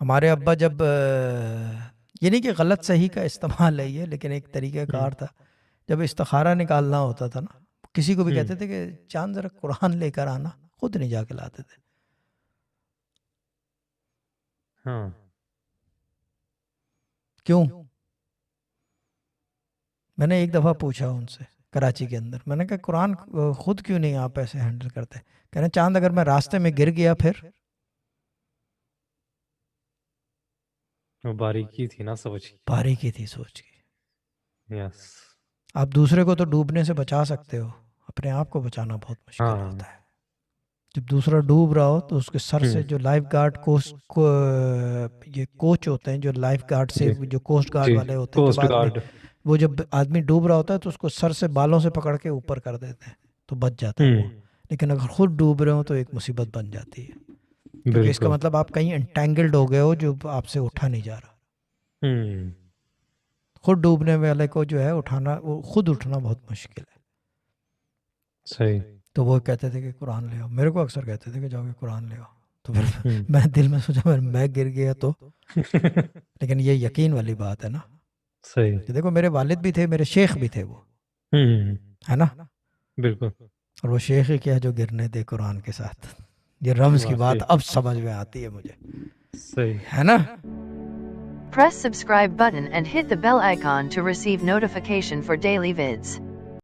ہمارے ابا جب یہ نہیں کہ غلط صحیح کا استعمال ہے یہ، لیکن ایک طریقہ کار تھا، جب استخارہ نکالنا ہوتا تھا نا، کسی کو بھی کہتے تھے کہ چاند ذرا قرآن لے کر آنا، خود نہیں جا کے لاتے تھے. ہاں کیوں؟ میں نے ایک دفعہ پوچھا ان سے کراچی کے اندر، میں نے کہا قرآن خود کیوں نہیں آپ ایسے ہینڈل کرتے؟ کہہ رہے چاند اگر میں راستے میں گر گیا پھر؟ وہ باریکی تھی نا سوچ کی. باریکی تھی سوچ کی. یس آپ دوسرے کو تو ڈوبنے سے بچا سکتے ہو، اپنے آپ کو بچانا بہت مشکل ہاں ہوتا ہے. جب دوسرا ڈوب رہا ہو تو اس کے سر سے جو لائف گارڈ یہ کوچ ہوتے ہیں، جو لائف گارڈ سے جو کوسٹ گارڈ والے ہوتے ہیں، کوسٹ جب آدمی گارڈ. وہ جب آدمی ڈوب رہا ہوتا ہے تو اس کو سر سے بالوں سے پکڑ کے اوپر کر دیتے ہیں تو بچ جاتا ہے وہ. لیکن اگر خود ڈوب رہے ہو تو ایک مصیبت بن جاتی ہے، کیونکہ اس کا بالکل. مطلب آپ کہیں انٹینگلڈ ہو گئے ہو جو آپ سے اٹھا نہیں جا رہا. خود ڈوبنے والے کو جو ہے اٹھانا، وہ خود اٹھنا بہت مشکل ہے. صحیح. تو وہ کہتے تھے کہ قرآن لے آؤ، میرے کو اکثر کہتے تھے کہ جاؤ کہ قرآن لے آؤ. تو پھر میں دل میں سوچا میں گر گیا تو، لیکن یہ یقین والی بات ہے نا. صحیح. کہ دیکھو میرے والد بھی تھے، میرے شیخ بھی تھے، وہ ہے نا. بالکل. اور وہ شیخ ہی کیا جو گرنے دے قرآن کے ساتھ. یہ رمز کی بات اب سمجھ میں آتی ہے مجھے، صحیح ہے نا. Press subscribe button and hit the bell icon to receive notification for daily vids.